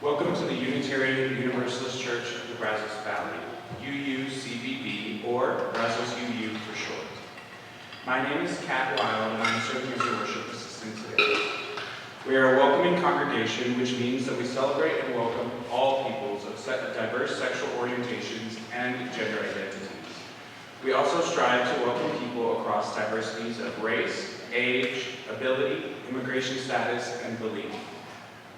Welcome to the Unitarian Universalist Church of the Brazos Valley, UUCBV, or Brazos UU for short. My name is Kat Wild, and I'm serving as your worship assistant today. We are a welcoming congregation, which means that we celebrate and welcome all peoples of diverse sexual orientations and gender identities. We also strive to welcome people across diversities of race, age, ability, immigration status, and belief.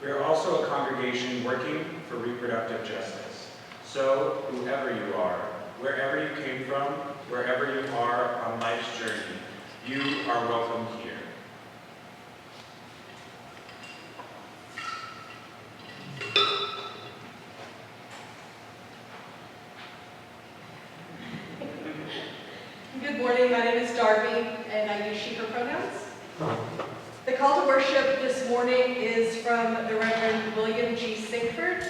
We are also a congregation working for reproductive justice. So, whoever you are, wherever you came from, wherever you are on life's journey, you are welcome here. Good morning, my name is Darbi, and I use she, her pronouns. The call to worship this morning is from the Reverend William G. Sinkford,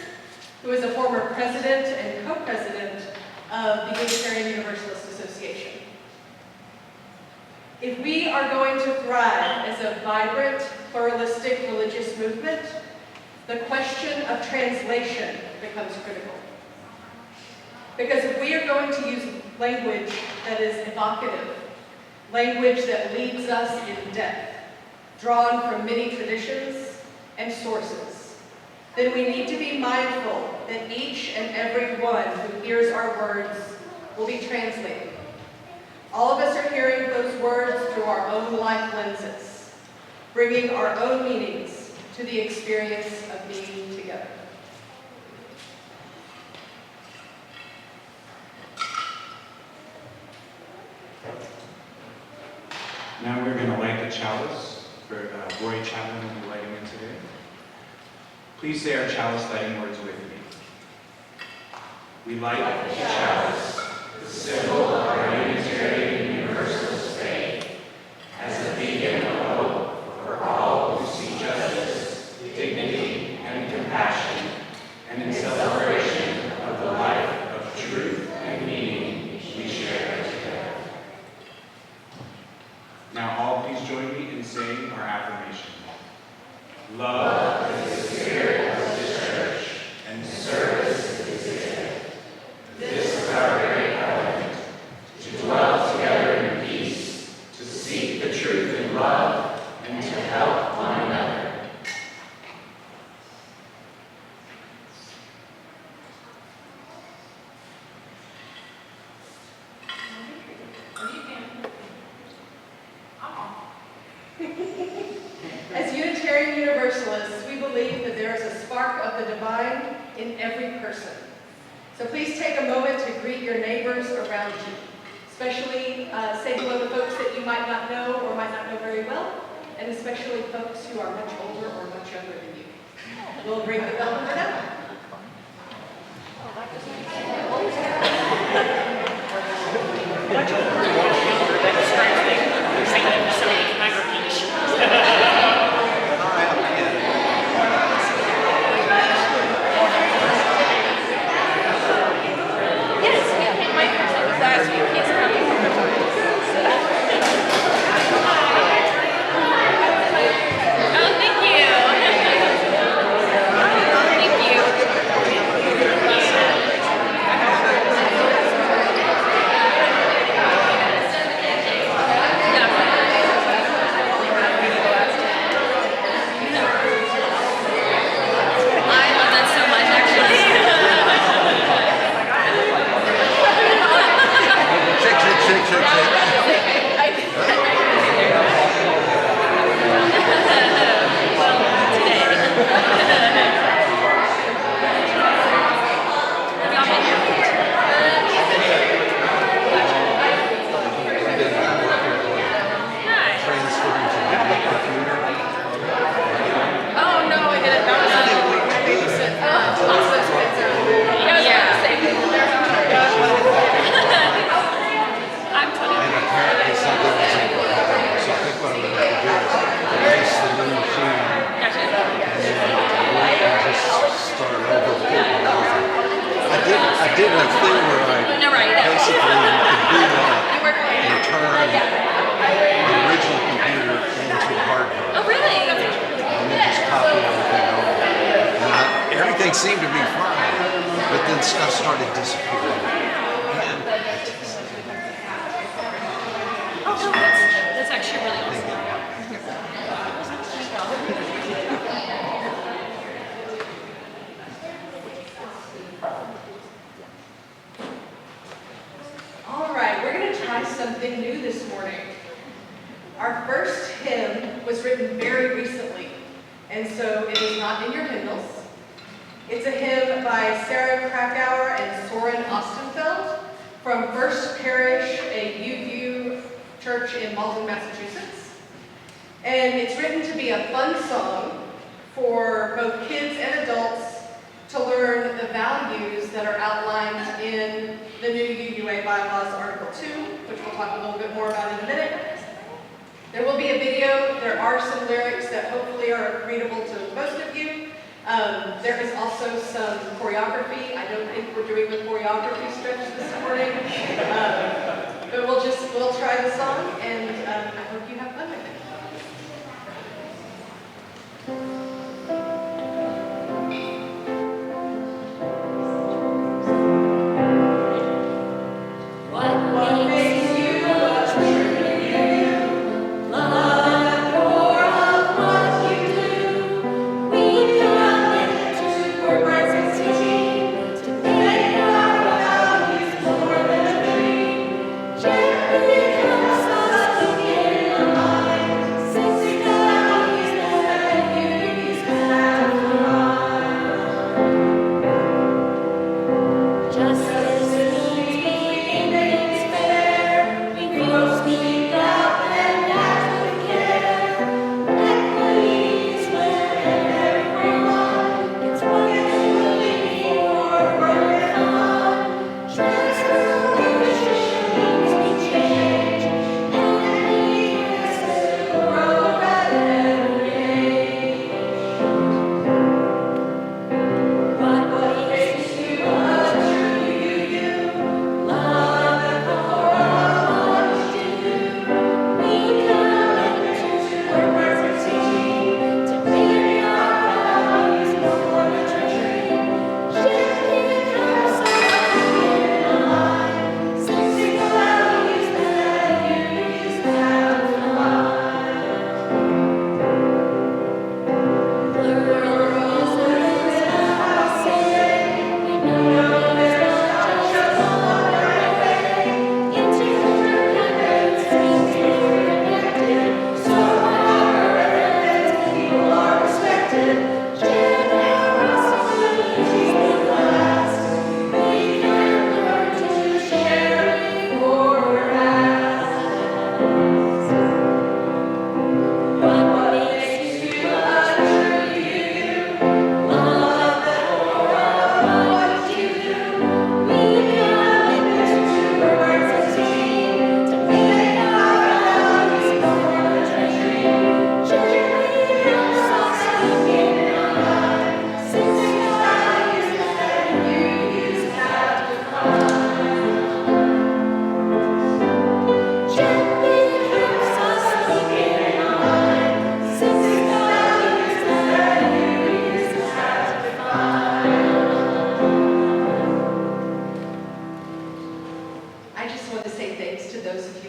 who is a former president and co-president of the Unitarian Universalist Association. If we are going to thrive as a vibrant, pluralistic religious movement, the question of translation becomes critical. Because if we are going to use language that is evocative, language that leads us in depth, drawn from many traditions and sources, then we need to be mindful that each and every one who hears our words will be translated. All of us are hearing those words through our own life lenses, bringing our own meanings to the experience of being together. Now we're going to light the chalice. Roy Chapman will be lighting it today. Please say our chalice lighting words with me. We light the chalice, the symbol of our Unitarian Universalist faith, as a beacon of hope for all who seek justice, dignity, and compassion, and in celebration of the life of truth and meaning we share together. Now all please join me in saying our affirmation. Love is the spirit of this church, and service is its gift. This is our great covenant, there is a spark of the divine in every person. So please take a moment to greet your neighbors around you. Especially say hello to folks that you might not know or might not know very well, and especially folks who are much older or much younger than you. We'll bring the bell number down. Seemed to be fine, but then stuff started disappearing. Oh, no, that's actually really awesome. All right, we're going to try something new this morning. Our first hymn was written very recently, and so it is not in your hymnals. It's a hymn by Sarah Krakauer and Soren Ostenfeld from First Parish, a UU church in Malden, Massachusetts. And it's written to be a fun song for both kids and adults to learn the values that are outlined in the new UUA bylaws, Article 2, which we'll talk a little bit more about in a minute. There will be a video. There are some lyrics that hopefully are readable to most of you. There is also some choreography. I don't think we're doing the choreography stretch this morning, but we'll try the song, and I hope you have fun with it. What makes you a true you? Love more of what you do. We to make our values more than a dream. Gently comes us in the mind, since values that beauties have arrived. Justice means making things fair. We both speak up and act with care. Equity is when everyone gets what they're looking for, work on. Transformation means we change.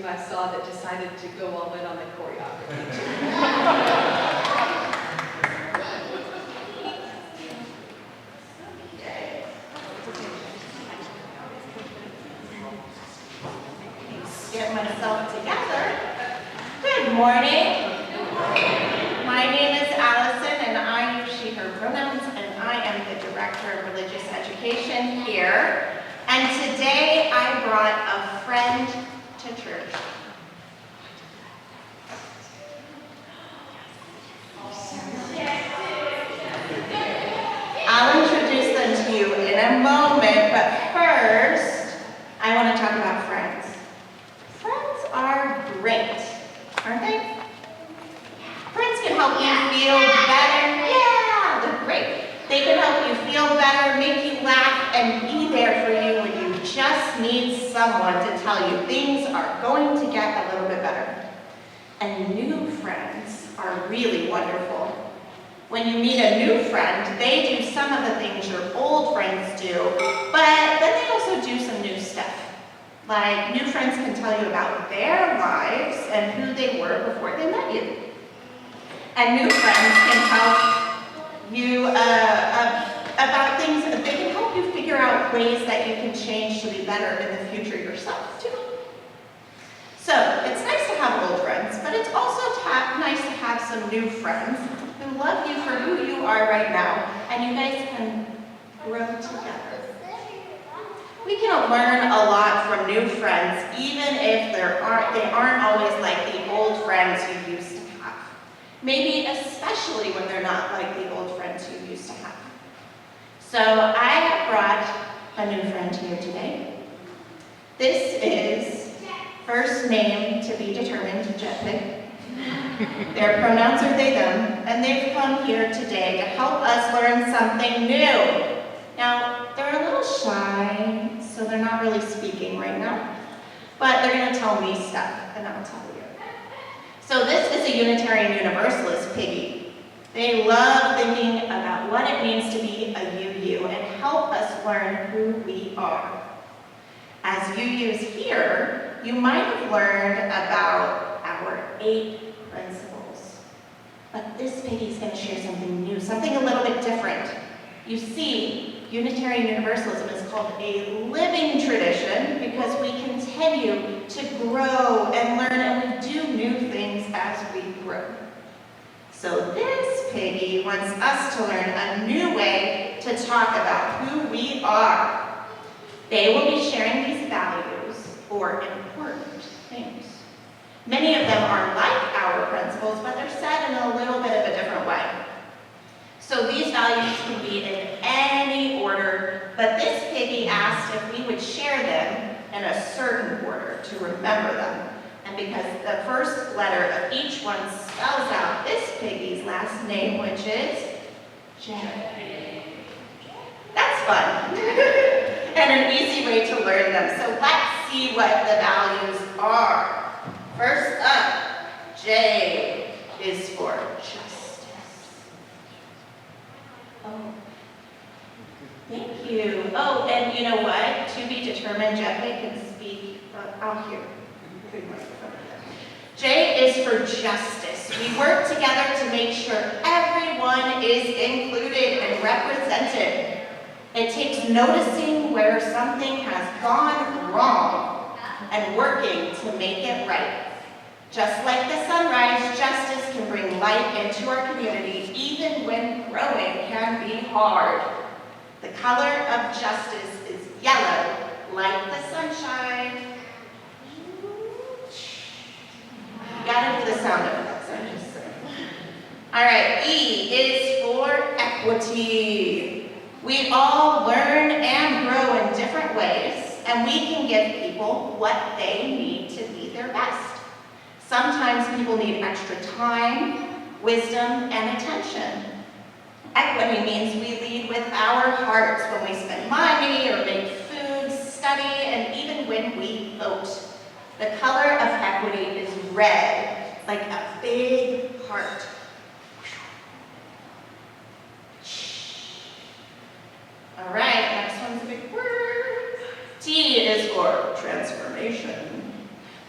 team I saw that decided to go all in on the choreography. Get myself together. Good morning. My name is Allison and I use she, her pronouns, and I am the Director of Religious Education here. And today I brought a friend to church. I'll introduce them to you in a moment, but first I want to talk about friends. Friends are great, aren't they? Friends can help you feel better. Yeah, they're great. They can help you feel better, make you laugh, and be there for you when you just need someone to tell you things are going to get a little bit better. And new friends are really wonderful. When you meet a new friend, they do some of the things your old friends do, but then they also do some new stuff. Like, new friends can tell you about their lives and who they were before they met you. And new friends can help you about things, they can help you figure out ways that you can change to be better in the future yourself, too. So, it's nice to have old friends, but it's also nice to have some new friends who love you for who you are right now, and you guys can grow together. We can learn a lot from new friends, even if they aren't always like the old friends you used to have. Maybe especially when they're not like the old friends you used to have. So I have brought a new friend here today. This is first name to be determined, Jetpick. Their pronouns are they, them, and they've come here today to help us learn something new. Now, they're a little shy, so they're not really speaking right now, but they're going to tell me stuff, and I'll tell you. So this is a Unitarian Universalist piggy. They love thinking about what it means to be a UU and help us learn who we are. As UUs here, you might have learned about our 8 principles. But this piggy is going to share something new, something a little bit different. You see, Unitarian Universalism is called a living tradition because we continue to grow and learn, and we do new things as we grow. So this piggy wants us to learn a new way to talk about who we are. They will be sharing these values or important things. Many of them are like our principles, but they're said in a little bit of a different way. So these values can be in any order, but this piggy asked if we would share them in a certain order to remember them. And because the first letter of each one spells out this piggy's last name, which is J. That's fun. And an easy way to learn them. So let's see what the values are. First up, J is for justice. Oh, thank you. Oh, and you know what? To be determined, Jeffrey can speak out here. J is for justice. We work together to make sure everyone is included and represented. It takes noticing where something has gone wrong and working to make it right. Just like the sunrise, justice can bring light into our community, even when growing can be hard. The color of justice is yellow, like the sunshine. You gotta do the sound effects, I'm just saying. All right, E is for equity. We all learn and grow in different ways, and we can give people what they need to be their best. Sometimes people need extra time, wisdom, and attention. Equity means we lead with our hearts when we spend money or make food, study, and even when we vote. The color of equity is red, like a big heart. All right, next one's a big word. T is for transformation.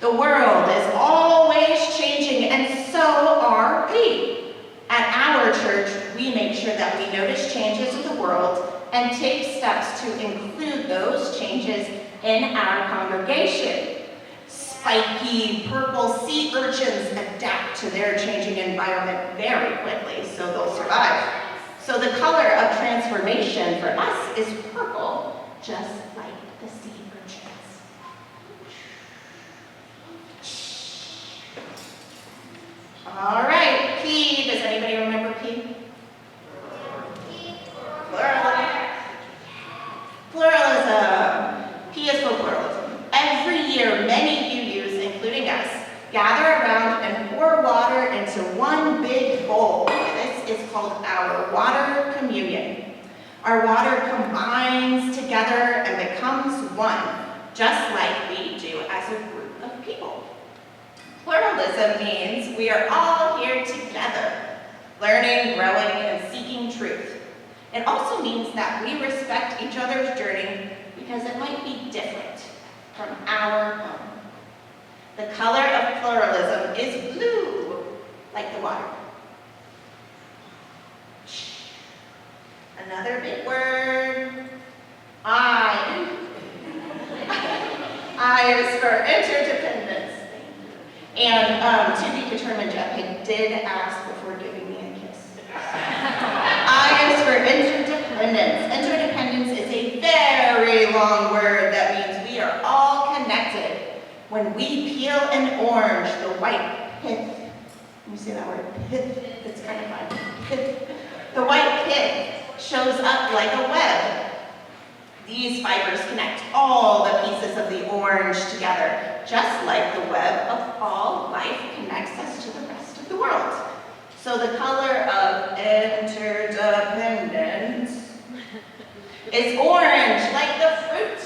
The The world is always changing, and so are we. At our church, we make sure that we notice changes in the world and take steps to include those changes in our congregation. Spiky purple sea urchins adapt to their changing environment very quickly, so they'll survive. So the color of transformation for us is purple, just like the sea urchins. All right, P. Does anybody remember P? Pluralism. P is for pluralism. Every year, many UUs, including us, gather around and pour water into one big bowl. This is called our water communion. Our water combines together and becomes one, just like we do as a group of people. Pluralism means we are all here together, learning, growing, and seeking truth. It also means that we respect each other's journey because it might be different from our own. The color of pluralism is blue, like the water. Another big word, I. I is for interdependence. And to be determined, Jeff did ask before giving me a kiss. I is for interdependence. Interdependence is a very long word that means we are all connected. When we peel an orange, the white pith, let me say that word, pith, it's kind of fun, pith. The white pith shows up like a web. These fibers connect all the pieces of the orange together, just like the web of all life connects us to the rest of the world. So the color of interdependence is orange, like the fruit.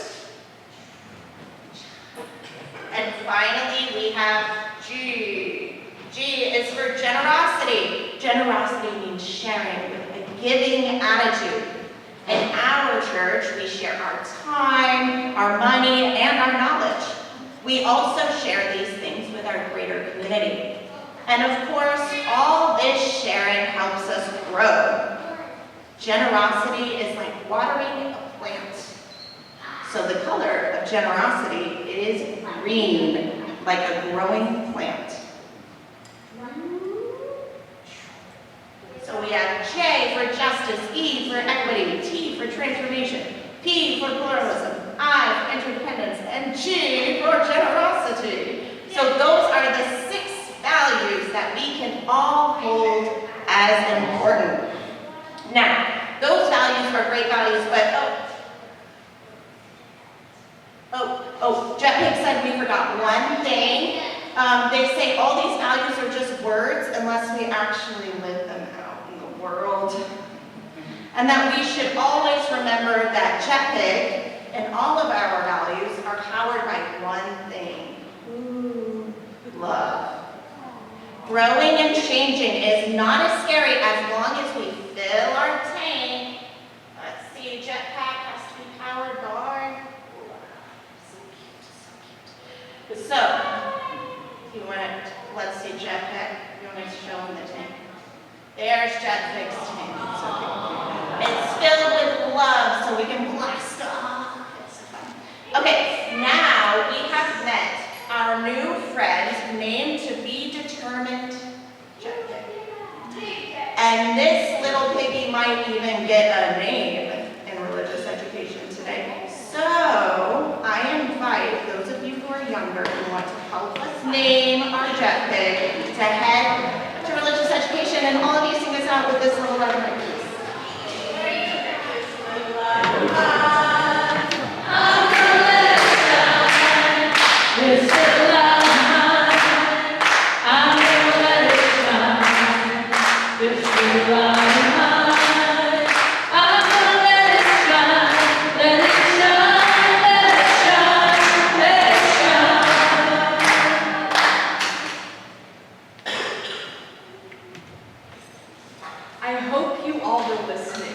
And finally, we have G. G is for generosity. Generosity means sharing with a giving attitude. In our church, we share our time, our money, and our knowledge. We also share these things with our greater community. And of course, all this sharing helps us grow. Generosity is like watering a plant. So the color of generosity is green, like a growing plant. So we have J for justice, E for equity, T for transformation, P for pluralism, I for interdependence, and G for generosity. So those are the 6 values that we can all hold as important. Now, those values are great values, but Jet Pig said we forgot one thing. They say all these values are just words unless we actually live them out in the world. And that we should always remember that Jet Pig and all of our values are powered by one thing. Love. Growing and changing is not as scary as long as we fill our tank. Let's see, jetpack has to be powered by. So cute, so cute. So, you want to, let's see, jetpack. You want to show them the tank? There's Jetpig's tank. It's filled with love, so we can blast off. It's fun. Okay, now we have met our new friend named to be determined Jetpig. And this little piggy might even get a name in religious education today. So I invite those of you who are younger and want to help us name our Jetpig to head to religious education, and all of you sing us out with this little reverend piece. I hope you all were listening,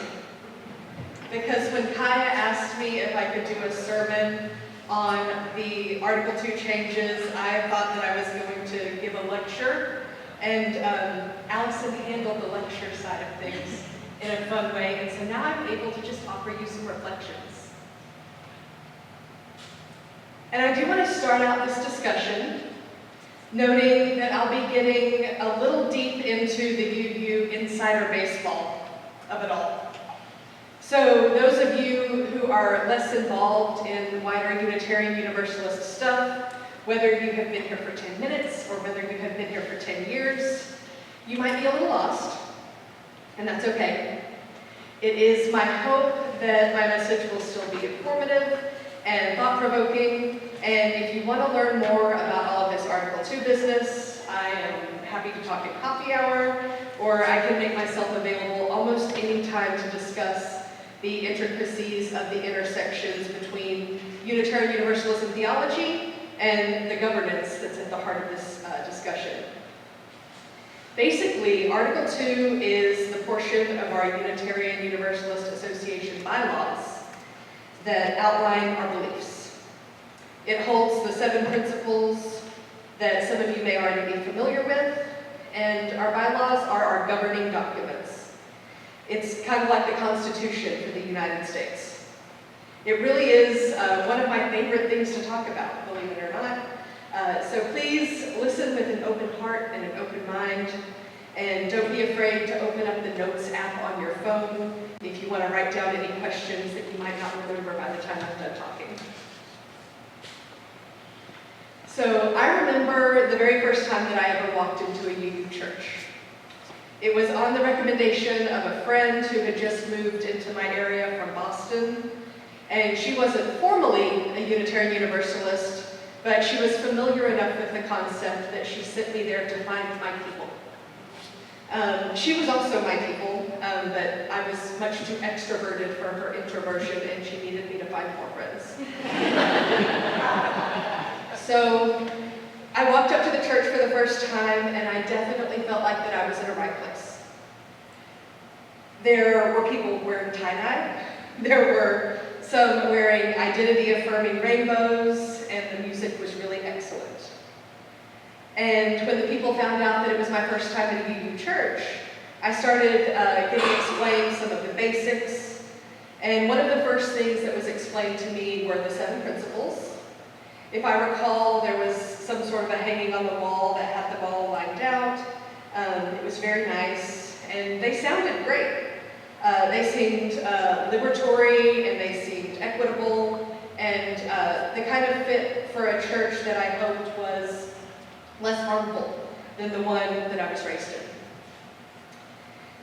because when Kaya asked me if I could do a sermon on the Article 2 changes, I thought out that I was going to give a lecture, and Allison handled the lecture side of things in a fun way, and so now I'm able to just offer you some reflections. And I do want to start out this discussion noting that I'll be getting a little deep into the UU insider baseball of it all. So those of you who are less involved in wider Unitarian Universalist stuff, whether you have been here for 10 minutes or whether you have been here for 10 years, you might be a little lost, and that's okay. It is my hope that my message will still be informative and thought-provoking, and if you want to learn more about all of this Article 2 business, I am happy to talk at coffee hour, or I can make myself available almost any time to discuss the intricacies of the intersections between Unitarian Universalism theology and the governance that's at the heart of this discussion. Basically, Article 2 is the portion of our Unitarian Universalist Association bylaws that outline our beliefs. It holds the 7 principles that some of you may already be familiar with, and our bylaws are our governing documents. It's kind of like the Constitution for the United States. It really is one of my favorite things to talk about, believe it or not. So please listen with an open heart and an open mind, and don't be afraid to open up the Notes app on your phone if you want to write down any questions that you might not remember by the time I'm done talking. So I remember the very first time that I ever walked into a UU church. It was on the recommendation of a friend who had just moved into my area from Boston, and she wasn't formally a Unitarian Universalist, but she was familiar enough with the concept that she sent me there to find my people. She was also my people, but I was much too extroverted for her introversion, and she needed me to find more friends. So I walked up to the church for the first time, and I definitely felt like that I was in the right place. There were people wearing tie-dye. There were some wearing identity-affirming rainbows, and the music was really excellent. And when the people found out that it was my first time at a UU church, I started getting explained some of the basics. And one of the first things that was explained to me were the 7 principles. If I recall, there was some sort of a hanging on the wall that had the ball lined out. It was very nice, and they sounded great. They seemed liberatory, and they seemed equitable, and the kind of fit for a church that I hoped was less harmful than the one that I was raised in.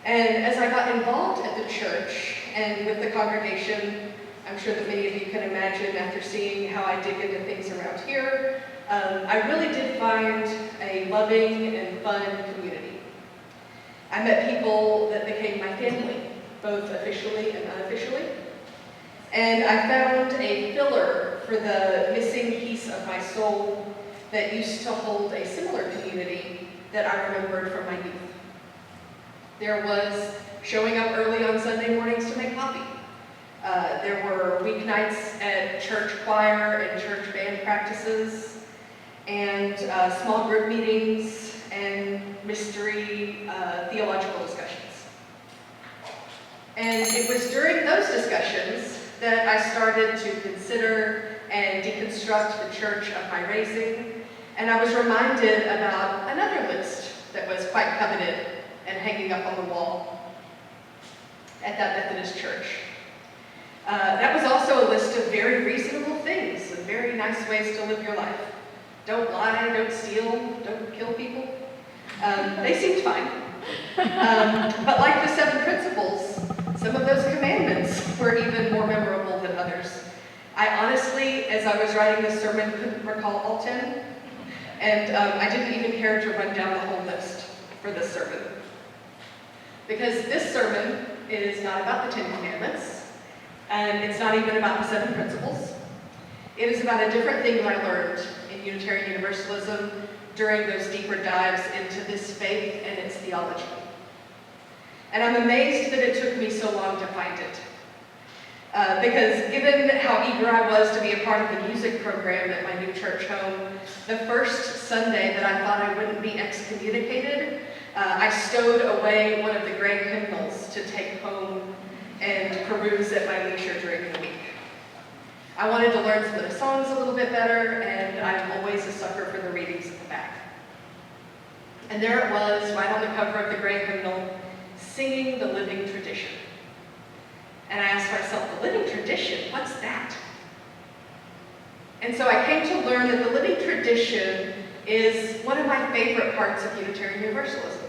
And as I got involved at the church and with the congregation, I'm sure that many of you can imagine after seeing how I dig into things around here, I really did find a loving and fun community. I met people that became my family, both officially and unofficially. And I found a filler for the missing piece of my soul that used to hold a similar community that I remembered from my youth. There was showing up early on Sunday mornings to make coffee. There were weeknights at church choir and church band practices, and small group meetings and mystery theological discussions. And it was during those discussions that I started to consider and deconstruct the church of my raising, and I was reminded about another list that was quite coveted and hanging up on the wall at that Methodist church. That was also a list of very reasonable things and very nice ways to live your life. Don't lie, don't steal, don't kill people. They seemed fine. But like the 7 principles, some of those commandments were even more memorable than others. I honestly, as I was writing this sermon, couldn't recall all 10, and I didn't even care to run down the whole list for this sermon. Because this sermon is not about the 10 commandments, and it's not even about the 7 principles. It is about a different thing that I learned in Unitarian Universalism during those deeper dives into this faith and its theology. And I'm amazed that it took me so long to find it. Because given how eager I was to be a part of the music program at my new church home, the first Sunday that I thought I wouldn't be excommunicated, I stowed away one of the great hymnals to take home and peruse at my leisure during the week. I wanted to learn some of the songs a little bit better, and I'm always a sucker for the readings at the back. And there it was, right on the cover of the great hymnal, singing the living tradition. And I asked myself, the living tradition, what's that? And so I came to learn that the living tradition is one of my favorite parts of Unitarian Universalism.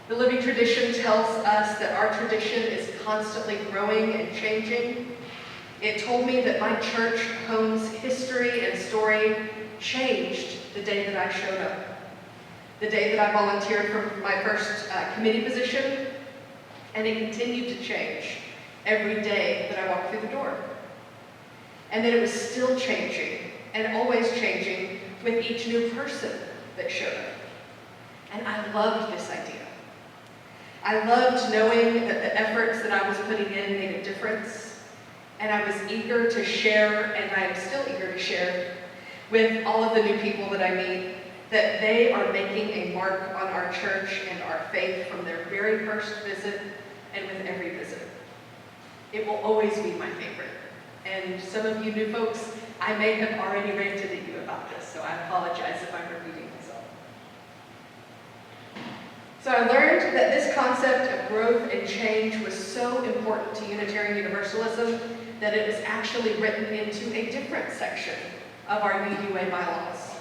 The living tradition tells us that our tradition is constantly growing and changing. It told me that my church home's history and story changed the day that I showed up. The day that I volunteered for my first committee position, and it continued to change every day that I walked through the door. And that it was still changing, and always changing, with each new person that showed up. And I loved this idea. I loved knowing that the efforts that I was putting in made a difference, and I was eager to share, and I am still eager to share, with all of the new people that I meet, that they are making a mark on our church and our faith from their very first visit and with every visit. It will always be my favorite. And some of you new folks, I may have already ranted at you about this, so I apologize if I'm repeating myself. So I learned that this concept of growth and change was so important to Unitarian Universalism that it was actually written into a different section of our UUA bylaws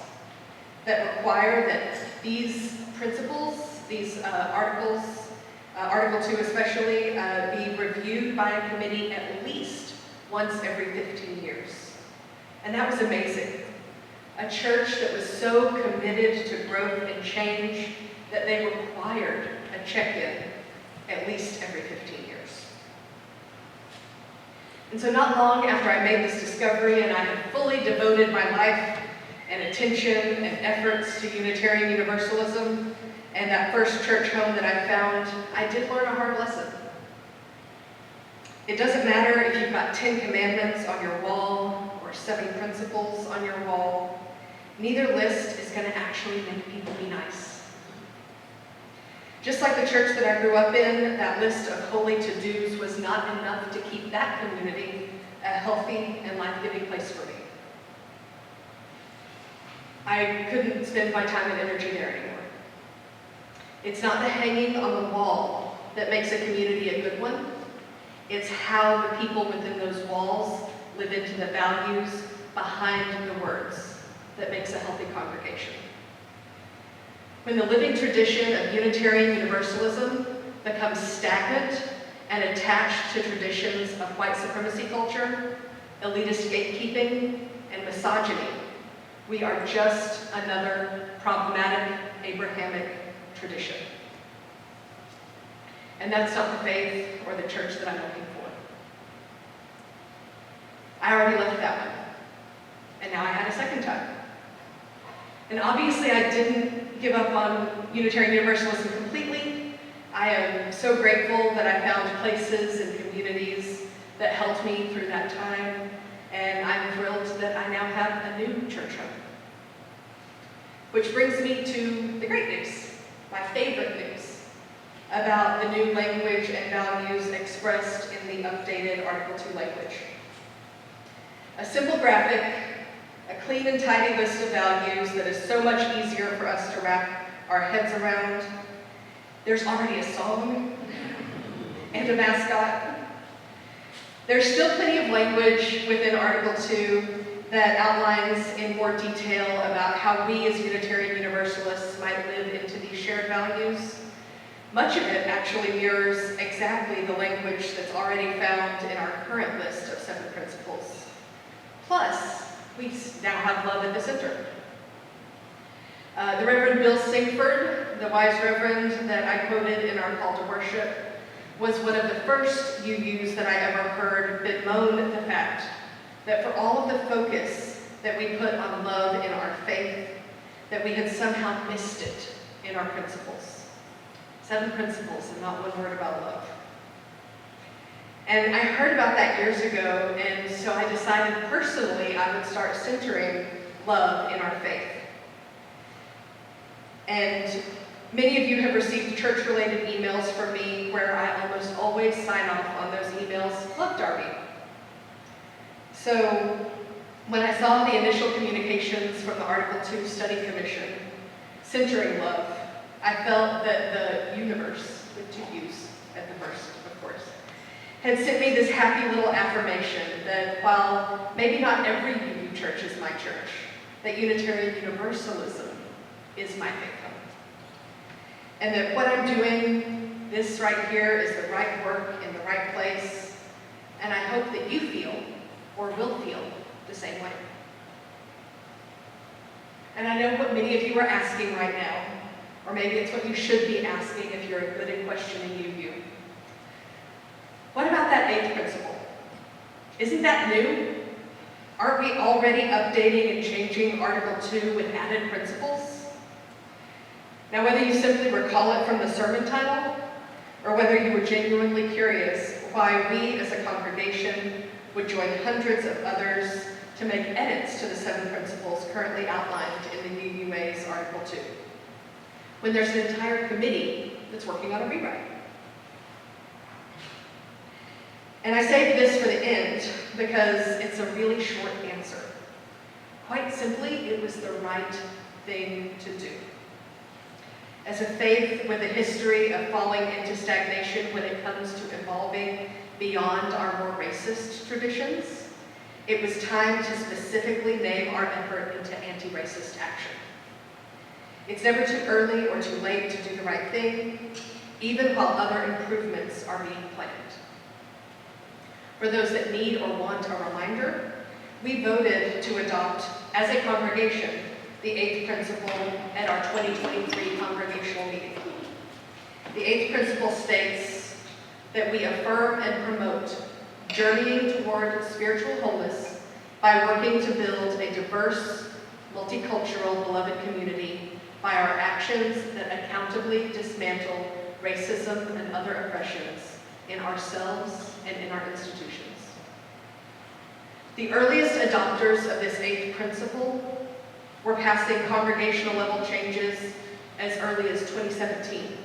that require that these principles, these articles, Article 2 especially, be reviewed by a committee at least once every 15 years. And that was amazing. A church that was so committed to growth and change that they required a check-in at least every 15 years. And so not long after I made this discovery and I had fully devoted my life and attention and efforts to Unitarian Universalism and that first church home that I found, I did learn a hard lesson. It doesn't matter if you've got 10 commandments on your wall or 7 principles on your wall. Neither list is going to actually make people be nice. Just like the church that I grew up in, that list of holy to-dos was not enough to keep that community a healthy and life-giving place for me. I couldn't spend my time and energy there anymore. It's not the hanging on the wall that makes a community a good one. It's how the people within those walls live into the values behind the words that makes a healthy congregation. When the living tradition of Unitarian Universalism becomes stagnant and attached to traditions of white supremacy culture, elitist gatekeeping, and misogyny, we are just another problematic Abrahamic tradition. And that's not the faith or the church that I'm looking for. I already left that one, and now I had a second time. And obviously I didn't give up on Unitarian Universalism completely. I am so grateful that I found places and communities that helped me through that time, and I'm thrilled that I now have a new church home. Which brings me to the great news, my favorite news, about the new language and values expressed in the updated Article 2 language. A simple graphic, a clean and tidy list of values that is so much easier for us to wrap our heads around. There's already a song and a mascot. There's still plenty of language within Article 2 that outlines in more detail about how we as Unitarian Universalists might live into these shared values. Much of it actually mirrors exactly the language that's already found in our current list of 7 principles. Plus, we now have love at the center. The Reverend Bill Singford, the wise reverend that I quoted in our call to worship, was one of the first UUs that I ever heard bemoan the fact that for all of the focus that we put on love in our faith, that we had somehow missed it in our principles. 7 principles and not one word about love. And I heard about that years ago, and so I decided personally I would start centering love in our faith. And many of you have received church-related emails from me where I almost always sign off on those emails, "Love Darbi." So when I saw the initial communications from the Article 2 Study Commission centering love, I felt that the universe, with two U's at the first, of course, had sent me this happy little affirmation that while maybe not every UU church is my church, that Unitarian Universalism is my faith home. And that what I'm doing, this right here, is the right work in the right place, and I hope that you feel, or will feel, the same way. And I know what many of you are asking right now, or maybe it's what you should be asking if you're good at questioning UU. What about that 8th principle? Isn't that new? Aren't we already updating and changing Article 2 with added principles? Now, whether you simply recall it from the sermon title, or whether you were genuinely curious why we as a congregation would join hundreds of others to make edits to the 7 principles currently outlined in the UUA's Article 2, when there's an entire committee that's working on a rewrite. And I save this for the end because it's a really short answer. Quite simply, it was the right thing to do. As a faith with a history of falling into stagnation when it comes to evolving beyond our more racist traditions, it was time to specifically name our effort into anti-racist action. It's never too early or too late to do the right thing, even while other improvements are being planned. For those that need or want a reminder, we voted to adopt, as a congregation, the 8th principle at our 2023 congregational meeting. The 8th principle states that we affirm and promote journeying toward spiritual wholeness by working to build a diverse, multicultural, beloved community by our actions that accountably dismantle racism and other oppressions in ourselves and in our institutions. The earliest adopters of this 8th principle were passing congregational level changes as early as 2017.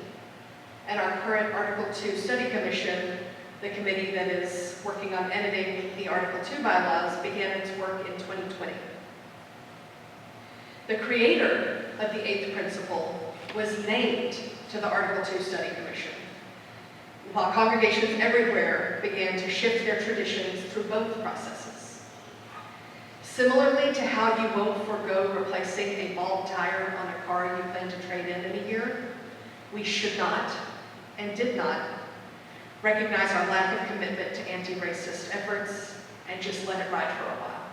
And our current Article 2 Study Commission, the committee that is working on editing the Article 2 bylaws, began its work in 2020. The creator of the 8th principle was named to the Article 2 Study Commission, while congregations everywhere began to shift their traditions through both processes. Similarly to how you won't forego replacing a bald tire on a car you plan to trade in a year, we should not, and did not, recognize our lack of commitment to anti-racist efforts and just let it ride for a while.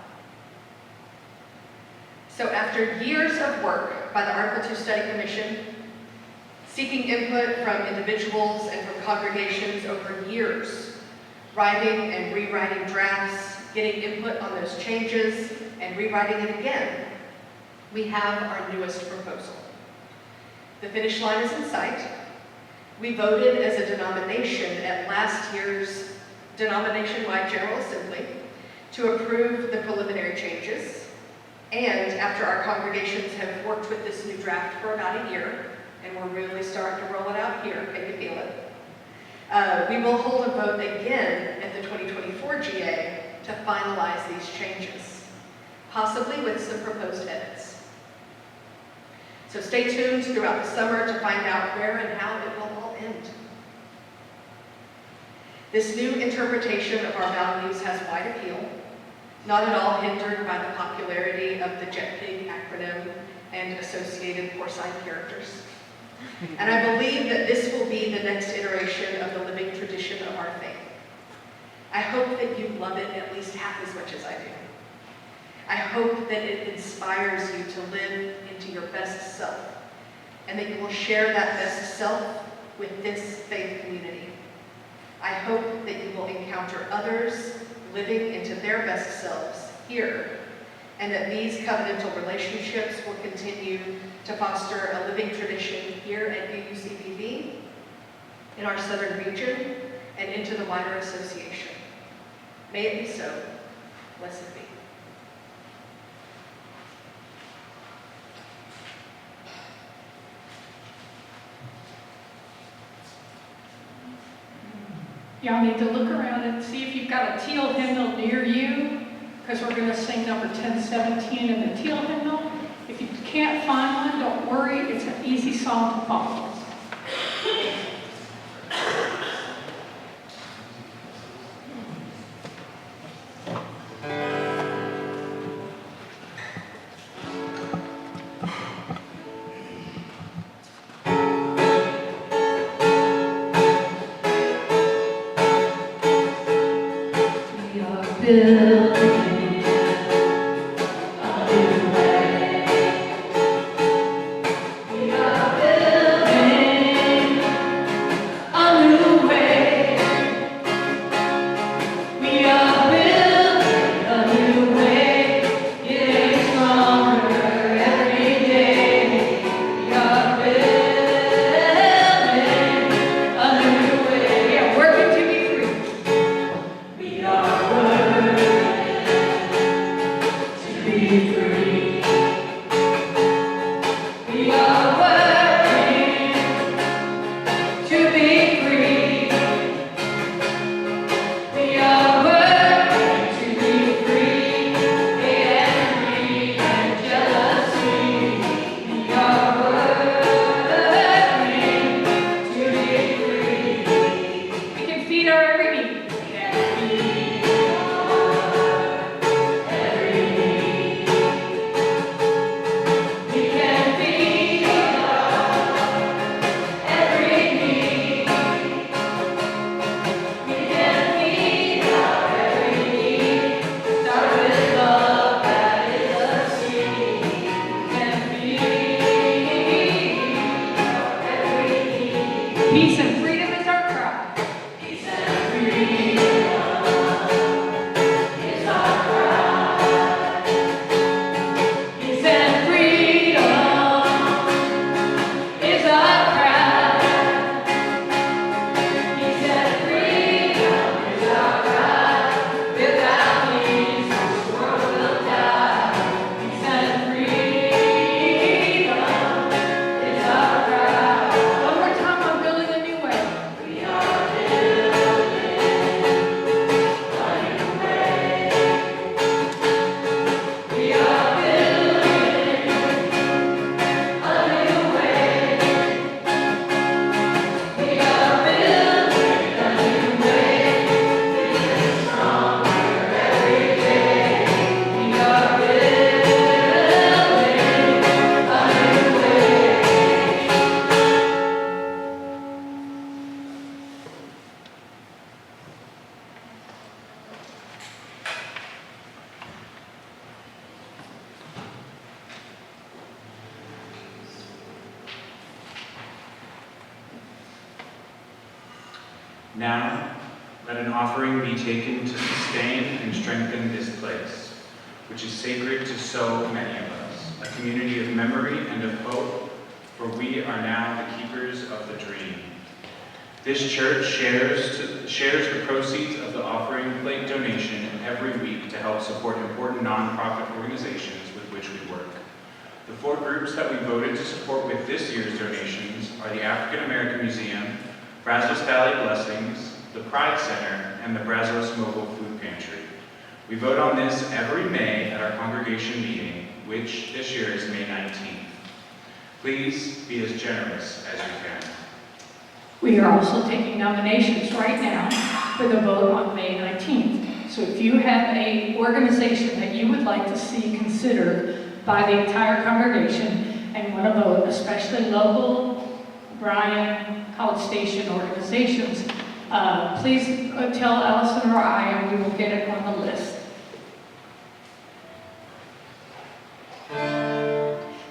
So after years of work by the Article 2 Study Commission, seeking input from individuals and from congregations over years, writing and rewriting drafts, getting input on those changes, and rewriting it again, we have our newest proposal. The finish line is in sight. We voted as a denomination at last year's denomination-wide General Assembly to approve the preliminary changes. And after our congregations have worked with this new draft for about a year, and we're really starting to roll it out here, can you feel it? We will hold a vote again at the 2024 GA to finalize these changes, possibly with some proposed edits. So stay tuned throughout the summer to find out where and how it will all end. This new interpretation of our values has wide appeal, not at all hindered by the popularity of the JETPIG acronym and associated porcine characters. And I believe that this will be the next iteration of the living tradition of our faith. I hope that you love it at least half as much as I do. I hope that it inspires you to live into your best self, and that you will share that best self with this faith community. I hope that you will encounter others living into their best selves here, and that these covenantal relationships will continue to foster a living tradition here at UUCBV, in our southern region, and into the wider association. May it be so. Blessed be. Y'all need to look around and see if you've got a teal hymnal near you, because we're going to sing number 1017 in the teal hymnal. If you can't find one, don't worry. It's an easy song to follow. Peace and freedom is our cry. Peace and freedom is our cry. Peace and freedom is our cry. Peace and freedom is our cry. Without peace, this world will die. Peace and freedom is our cry. One more time, I'm building a new way. We are building a new way. We are building a new way. We are building a new way. It's stronger every day. We are building a new way. Now, let an offering be taken to sustain and strengthen this place, which is sacred to so many of us, a community of memory and of hope, for we are now the keepers of the dream. This church shares the proceeds of the offering plate donation every week to help support important nonprofit organizations with which we work. The 4 groups that we voted to support with this year's donations are the African American Museum, Brazos Valley Blessings, the Pride Center, and the Brazos Mobile Food Pantry. We vote on this every May at our congregation meeting, which this year is May 19th. Please be as generous as you can. We are also taking nominations right now for the vote on May 19th. So if you have an organization that you would like to see considered by the entire congregation and want to vote, especially local, Bryan, College Station organizations, please tell Allison or I, and we will get it on the list.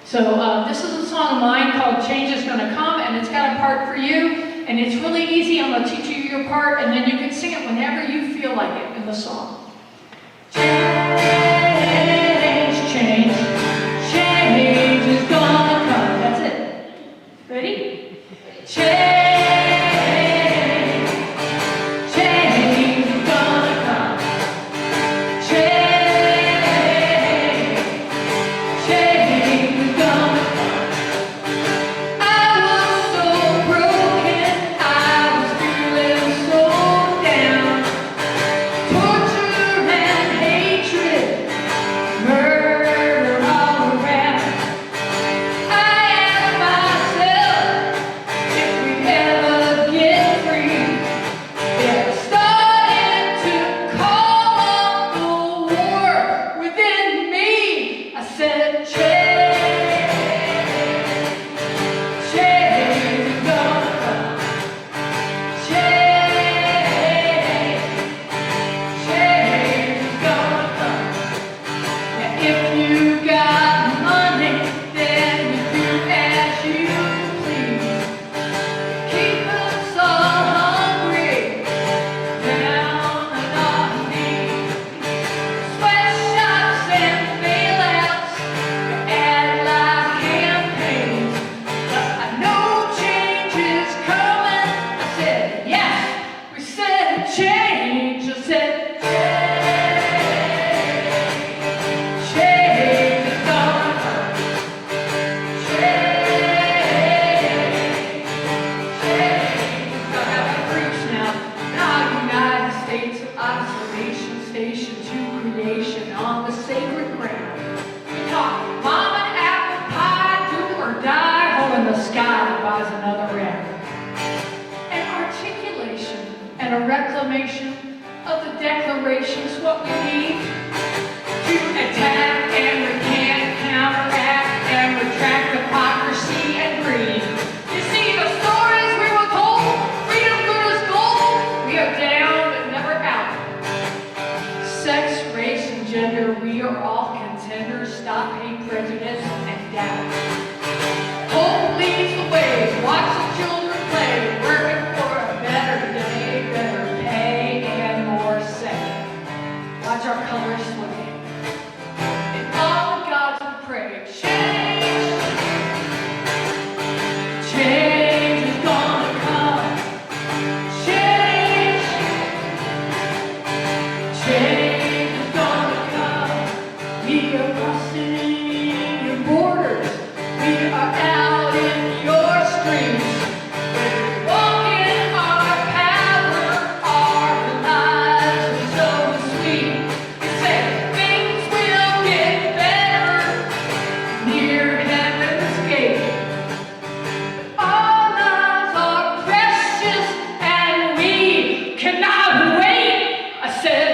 So this is a song of mine called Change is Gonna Come, and it's got a part for you, and it's really easy. I'm gonna teach you your part, and then you can sing it whenever you feel like it in the song. Change, change, change is gonna come. That's it. Ready? Change God is another end. An articulation and a reclamation of the Declaration is what we need to attack and recant, counteract and retract hypocrisy and greed. You see, the stories we were told, freedom good as gold, we are down but never out. Sex, race, and gender, we are all contenders. Stop hate, prejudice, and doubt. Hope leads the way. Watch the children play. Working for a better day, better pay, and more say. Watch our colors sway. In all the gods we pray. Change. Change is gonna come. Change. Change is gonna come. We are crossing your borders. We are out in your streets. We're walking our power, our lives are so sweet. We say things will get better near heaven's gate. But our lives are precious and we cannot wait. I said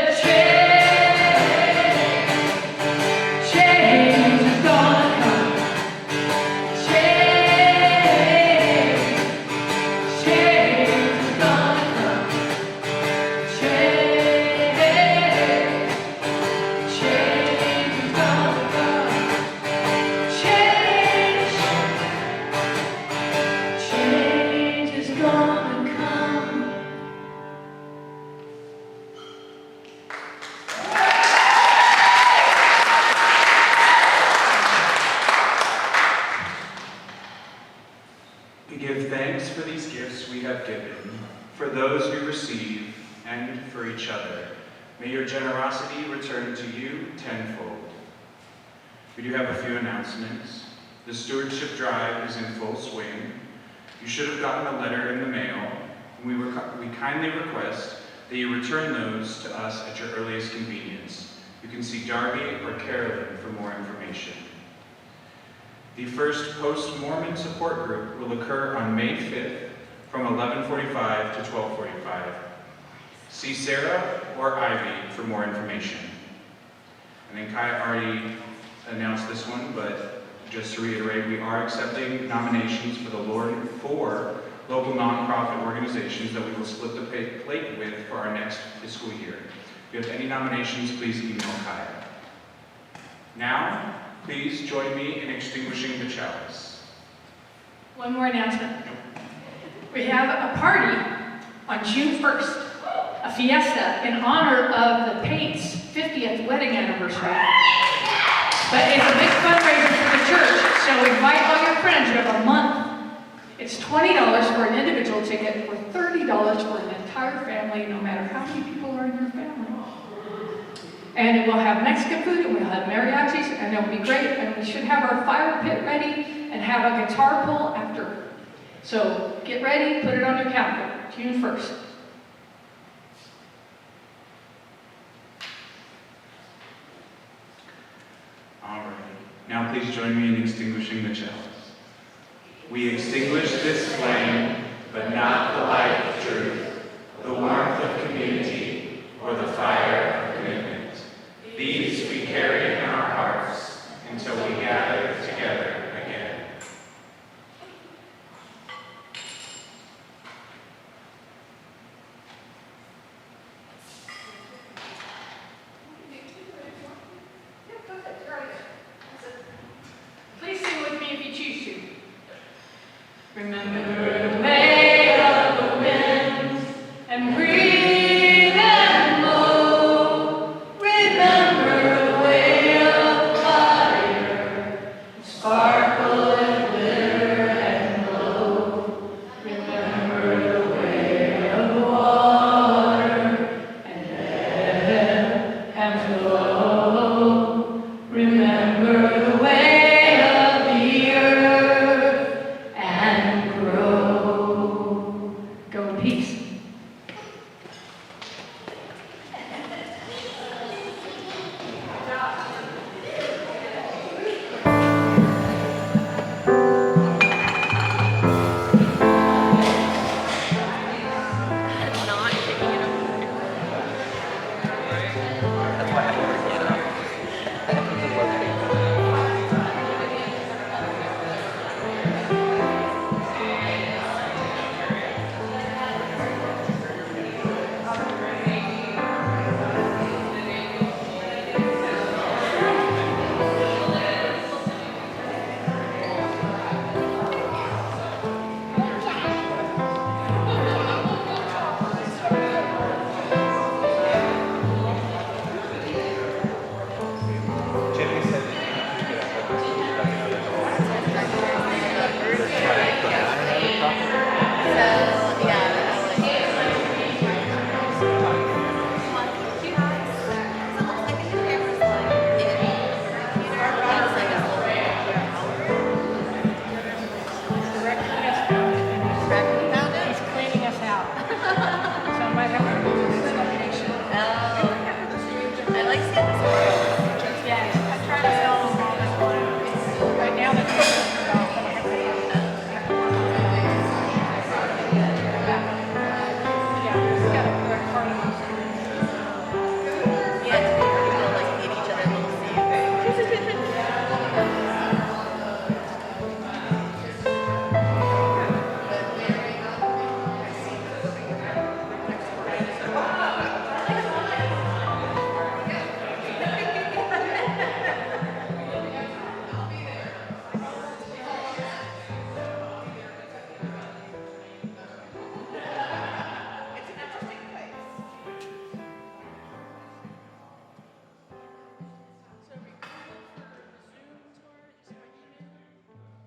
change is gonna come. We give thanks for these gifts we have given, for those we receive, and for each other. May your generosity return to you tenfold. We do have a few announcements. The stewardship drive is in full swing. You should have gotten a letter in the mail, and we kindly request that you return those to us at your earliest convenience. You can see Darbi or Carolyn for more information. The first post-Mormon support group will occur on May 5th from 11:45 to 12:45. See Sarah or Ivy for more information. I think Kai already announced this one, but just to reiterate, we are accepting nominations for the four local nonprofit organizations that we will split the plate with for our next fiscal year. If you have any nominations, please email Kai. Now, please join me in extinguishing the chalice. One more announcement. We have a party on June 1st, a fiesta in honor of the Pates' 50th wedding anniversary. But it's a big fundraiser for the church, so invite all your friends. You have a month. It's $20 for an individual ticket or $30 for an entire family, no matter how many people are in your family. And it will have Mexican food, and we'll have mariachis, and it'll be great. And we should have our fire pit ready and have a guitar pull after. So get ready, put it on your calendar, June 1st. All right. Now please join me in extinguishing the chalice. We extinguish this flame, but not the light of truth, the warmth of community, or the fire of commitment. These we carry in our hearts until we gather together again. Please sing with me if you choose to. Remember